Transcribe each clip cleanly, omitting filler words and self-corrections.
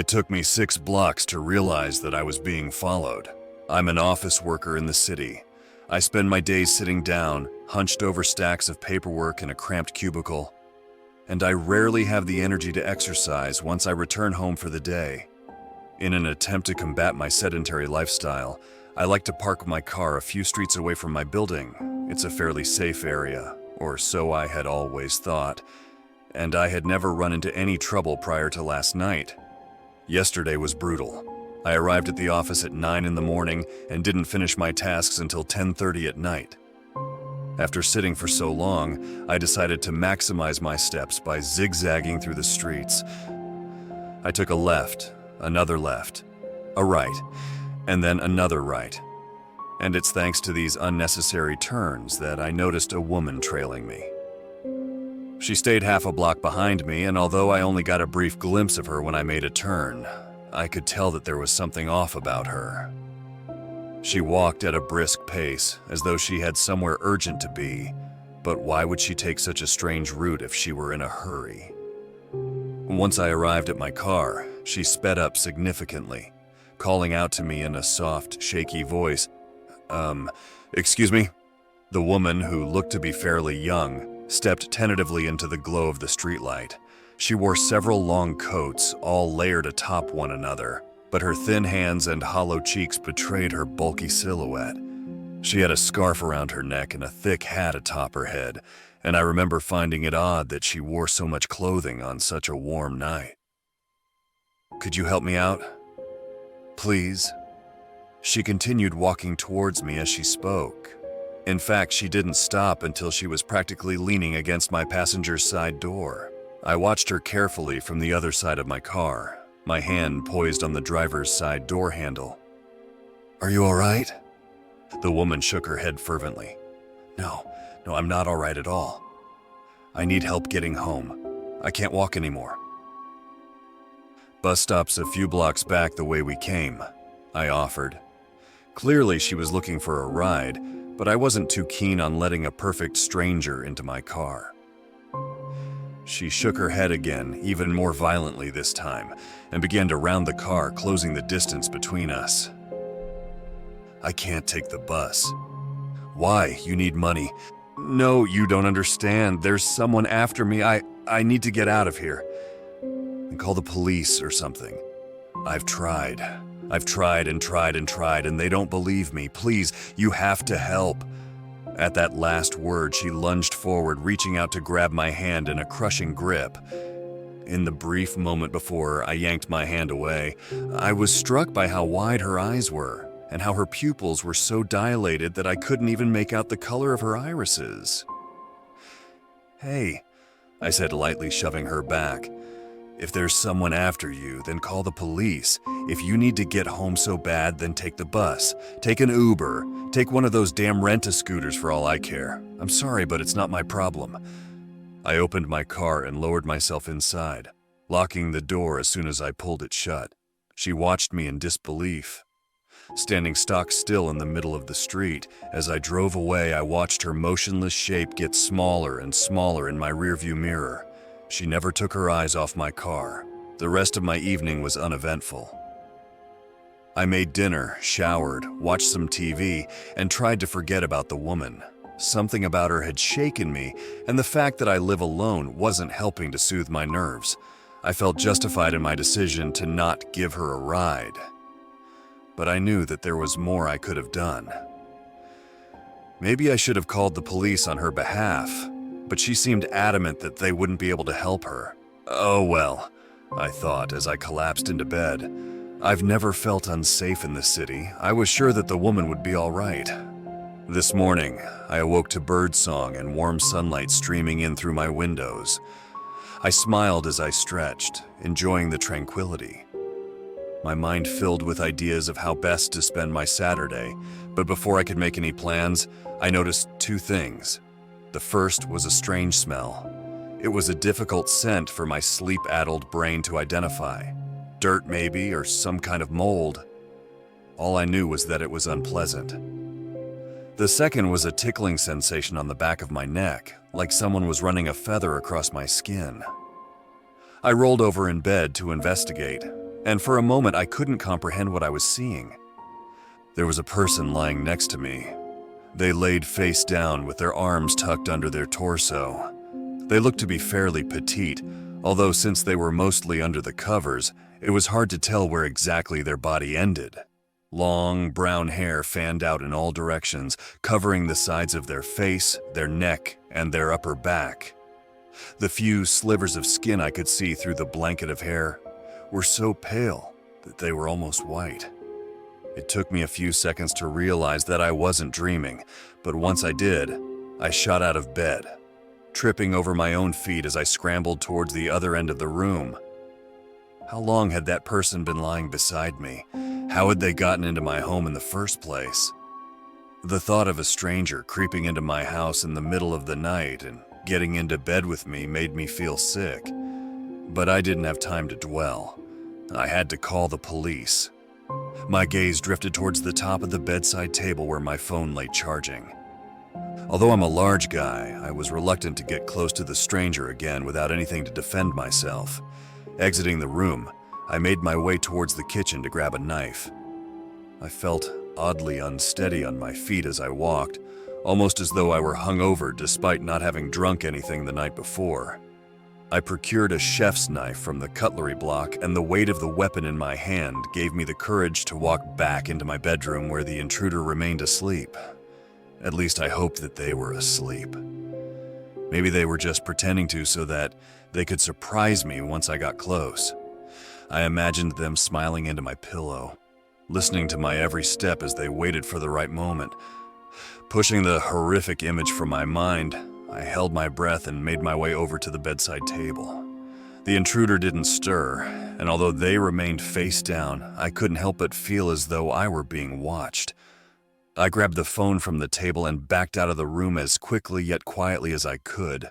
It took me 6 blocks to realize that I was being followed. I'm an office worker in the city. I spend my days sitting down, hunched over stacks of paperwork in a cramped cubicle, and I rarely have the energy to exercise once I return home for the day. In an attempt to combat my sedentary lifestyle, I like to park my car a few streets away from my building. It's a fairly safe area, or so I had always thought, and I had never run into any trouble prior to last night. Yesterday was brutal. I arrived at the office at 9 in the morning and didn't finish my tasks until 10:30 at night. After sitting for so long, I decided to maximize my steps by zigzagging through the streets. I took a left, another left, a right, and then another right. And it's thanks to these unnecessary turns that I noticed a woman trailing me. She stayed half a block behind me, and although I only got a brief glimpse of her when I made a turn, I could tell that there was something off about her. She walked at a brisk pace, as though she had somewhere urgent to be, but why would she take such a strange route if she were in a hurry? Once I arrived at my car, she sped up significantly, calling out to me in a soft, shaky voice, excuse me?" The woman, who looked to be fairly young, stepped tentatively into the glow of the streetlight. She wore several long coats, all layered atop one another, but her thin hands and hollow cheeks betrayed her bulky silhouette. She had a scarf around her neck and a thick hat atop her head, and I remember finding it odd that she wore so much clothing on such a warm night. "Could you help me out? Please?" She continued walking towards me as she spoke. In fact, she didn't stop until she was practically leaning against my passenger's side door. I watched her carefully from the other side of my car, my hand poised on the driver's side door handle. "Are you all right?" The woman shook her head fervently. No, I'm not all right at all. I need help getting home. I can't walk anymore." "Bus stop's a few blocks back the way we came," I offered. Clearly she was looking for a ride, but I wasn't too keen on letting a perfect stranger into my car. She shook her head again, even more violently this time, and began to round the car, closing the distance between us. "I can't take the bus." "Why? You need money." "No, you don't understand. There's someone after me. I need to get out of here." "And call the police or something." I've tried and tried, and they don't believe me. Please, you have to help." At that last word, she lunged forward, reaching out to grab my hand in a crushing grip. In the brief moment before I yanked my hand away, I was struck by how wide her eyes were, and how her pupils were so dilated that I couldn't even make out the color of her irises. "Hey," I said lightly, shoving her back. "If there's someone after you, then call the police. If you need to get home so bad, then take the bus. Take an Uber. Take one of those damn rent-a-scooters for all I care. I'm sorry, but it's not my problem." I opened my car and lowered myself inside, locking the door as soon as I pulled it shut. She watched me in disbelief. Standing stock still in the middle of the street, as I drove away, I watched her motionless shape get smaller and smaller in my rearview mirror. She never took her eyes off my car. The rest of my evening was uneventful. I made dinner, showered, watched some TV, and tried to forget about the woman. Something about her had shaken me, and the fact that I live alone wasn't helping to soothe my nerves. I felt justified in my decision to not give her a ride. But I knew that there was more I could have done. Maybe I should have called the police on her behalf, but she seemed adamant that they wouldn't be able to help her. "Oh well," I thought as I collapsed into bed. I've never felt unsafe in this city. I was sure that the woman would be all right. This morning, I awoke to birdsong and warm sunlight streaming in through my windows. I smiled as I stretched, enjoying the tranquility. My mind filled with ideas of how best to spend my Saturday, but before I could make any plans, I noticed 2 things. The first was a strange smell. It was a difficult scent for my sleep-addled brain to identify. Dirt maybe, or some kind of mold. All I knew was that it was unpleasant. The second was a tickling sensation on the back of my neck, like someone was running a feather across my skin. I rolled over in bed to investigate, and for a moment I couldn't comprehend what I was seeing. There was a person lying next to me. They laid face down with their arms tucked under their torso. They looked to be fairly petite, although since they were mostly under the covers, it was hard to tell where exactly their body ended. Long, brown hair fanned out in all directions, covering the sides of their face, their neck, and their upper back. The few slivers of skin I could see through the blanket of hair were so pale that they were almost white. It took me a few seconds to realize that I wasn't dreaming, but once I did, I shot out of bed, tripping over my own feet as I scrambled towards the other end of the room. How long had that person been lying beside me? How had they gotten into my home in the first place? The thought of a stranger creeping into my house in the middle of the night and getting into bed with me made me feel sick. But I didn't have time to dwell. I had to call the police. My gaze drifted towards the top of the bedside table where my phone lay charging. Although I'm a large guy, I was reluctant to get close to the stranger again without anything to defend myself. Exiting the room, I made my way towards the kitchen to grab a knife. I felt oddly unsteady on my feet as I walked, almost as though I were hungover despite not having drunk anything the night before. I procured a chef's knife from the cutlery block, and the weight of the weapon in my hand gave me the courage to walk back into my bedroom where the intruder remained asleep. At least I hoped that they were asleep. Maybe they were just pretending to so that they could surprise me once I got close. I imagined them smiling into my pillow, listening to my every step as they waited for the right moment. Pushing the horrific image from my mind, I held my breath and made my way over to the bedside table. The intruder didn't stir, and although they remained face down, I couldn't help but feel as though I were being watched. I grabbed the phone from the table and backed out of the room as quickly yet quietly as I could.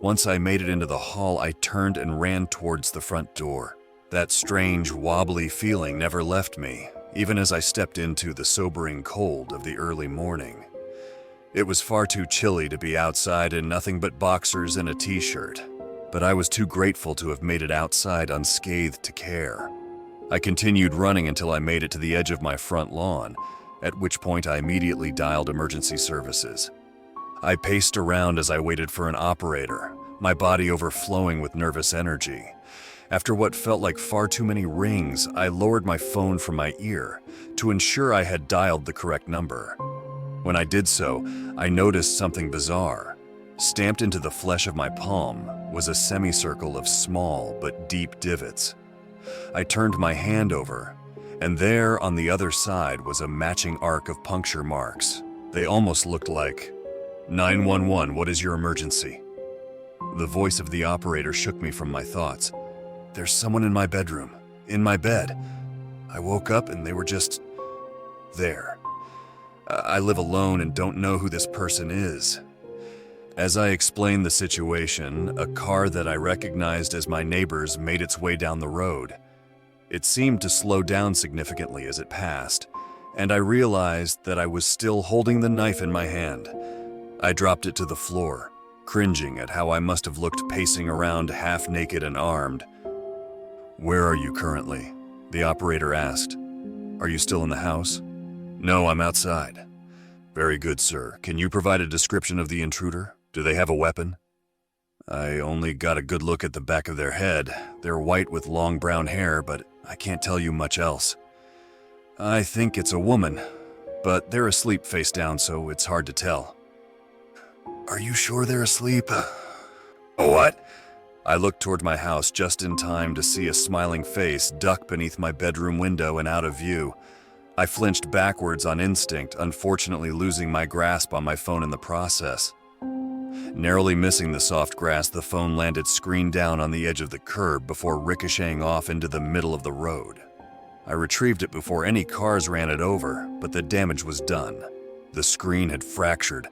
Once I made it into the hall, I turned and ran towards the front door. That strange, wobbly feeling never left me, even as I stepped into the sobering cold of the early morning. It was far too chilly to be outside in nothing but boxers and a t-shirt, but I was too grateful to have made it outside unscathed to care. I continued running until I made it to the edge of my front lawn, at which point I immediately dialed emergency services. I paced around as I waited for an operator, my body overflowing with nervous energy. After what felt like far too many rings, I lowered my phone from my ear to ensure I had dialed the correct number. When I did so, I noticed something bizarre. Stamped into the flesh of my palm was a semicircle of small but deep divots. I turned my hand over, and there on the other side was a matching arc of puncture marks. They almost looked like, "911, what is your emergency?" The voice of the operator shook me from my thoughts. "There's someone in my bedroom, in my bed. I woke up and they were just there. I live alone and don't know who this person is." As I explained the situation, a car that I recognized as my neighbor's made its way down the road. It seemed to slow down significantly as it passed, and I realized that I was still holding the knife in my hand. I dropped it to the floor, cringing at how I must have looked pacing around half naked and armed. "Where are you currently?" the operator asked. "Are you still in the house?" "No, I'm outside." "Very good, sir. Can you provide a description of the intruder? Do they have a weapon?" "I only got a good look at the back of their head. They're white with long brown hair, but I can't tell you much else." "I think it's a woman, but they're asleep face down, so it's hard to tell." "Are you sure they're asleep?" "What?" I looked toward my house just in time to see a smiling face duck beneath my bedroom window and out of view. I flinched backwards on instinct, unfortunately losing my grasp on my phone in the process. Narrowly missing the soft grass, the phone landed screen down on the edge of the curb before ricocheting off into the middle of the road. I retrieved it before any cars ran it over, but the damage was done. The screen had fractured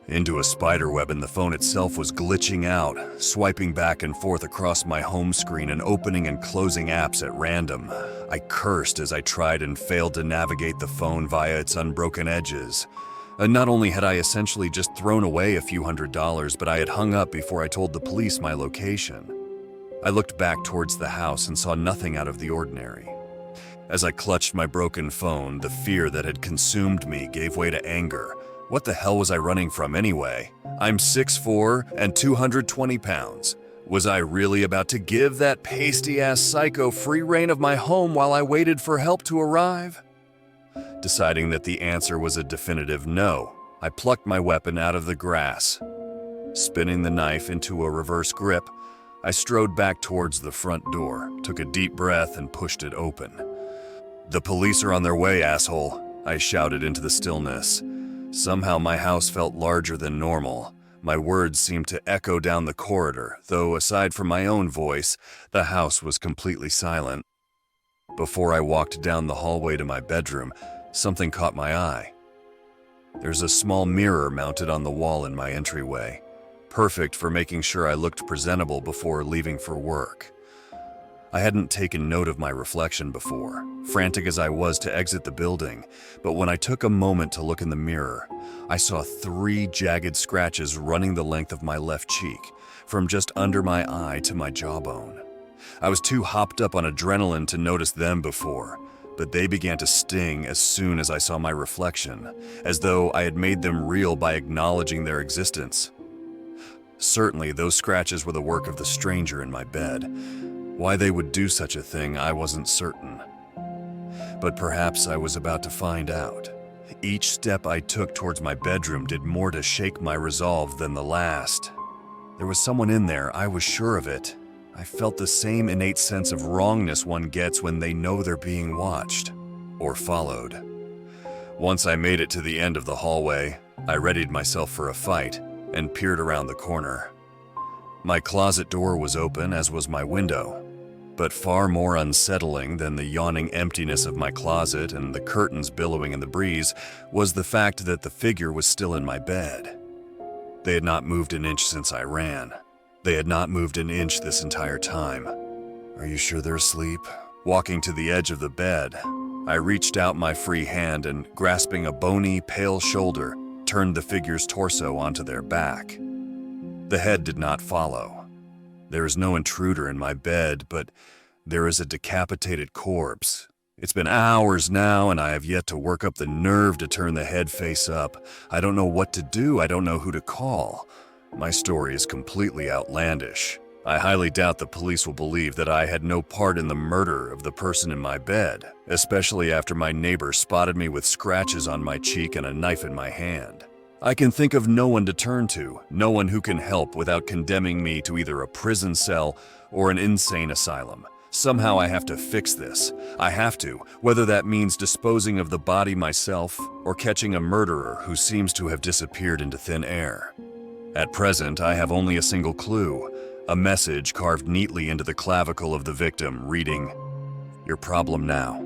into a spiderweb, and the phone itself was glitching out, swiping back and forth across my home screen and opening and closing apps at random. I cursed as I tried and failed to navigate the phone via its unbroken edges. Not only had I essentially just thrown away a few $100s, but I had hung up before I told the police my location. I looked back towards the house and saw nothing out of the ordinary. As I clutched my broken phone, the fear that had consumed me gave way to anger. What the hell was I running from anyway? I'm 6'4" and 220 pounds. Was I really about to give that pasty-ass psycho free rein of my home while I waited for help to arrive? Deciding that the answer was a definitive no, I plucked my weapon out of the grass. Spinning the knife into a reverse grip, I strode back towards the front door, took a deep breath, and pushed it open. "The police are on their way, asshole," I shouted into the stillness. Somehow my house felt larger than normal. My words seemed to echo down the corridor, though aside from my own voice, the house was completely silent. Before I walked down the hallway to my bedroom, something caught my eye. There's a small mirror mounted on the wall in my entryway, perfect for making sure I looked presentable before leaving for work. I hadn't taken note of my reflection before, frantic as I was to exit the building, but when I took a moment to look in the mirror, I saw 3 jagged scratches running the length of my left cheek, from just under my eye to my jawbone. I was too hopped up on adrenaline to notice them before, but they began to sting as soon as I saw my reflection, as though I had made them real by acknowledging their existence. Certainly, those scratches were the work of the stranger in my bed. Why they would do such a thing, I wasn't certain. But perhaps I was about to find out. Each step I took towards my bedroom did more to shake my resolve than the last. There was someone in there, I was sure of it. I felt the same innate sense of wrongness one gets when they know they're being watched or followed. Once I made it to the end of the hallway, I readied myself for a fight and peered around the corner. My closet door was open, as was my window. But far more unsettling than the yawning emptiness of my closet and the curtains billowing in the breeze was the fact that the figure was still in my bed. They had not moved an inch since I ran. They had not moved an inch this entire time. "Are you sure they're asleep?" Walking to the edge of the bed, I reached out my free hand and, grasping a bony, pale shoulder, turned the figure's torso onto their back. The head did not follow. There is no intruder in my bed, but there is a decapitated corpse. It's been hours now, and I have yet to work up the nerve to turn the head face up. I don't know what to do. I don't know who to call. My story is completely outlandish. I highly doubt the police will believe that I had no part in the murder of the person in my bed, especially after my neighbor spotted me with scratches on my cheek and a knife in my hand. I can think of no one to turn to, no one who can help without condemning me to either a prison cell or an insane asylum. Somehow I have to fix this. I have to, whether that means disposing of the body myself or catching a murderer who seems to have disappeared into thin air. At present, I have only a single clue, a message carved neatly into the clavicle of the victim reading, "Your problem now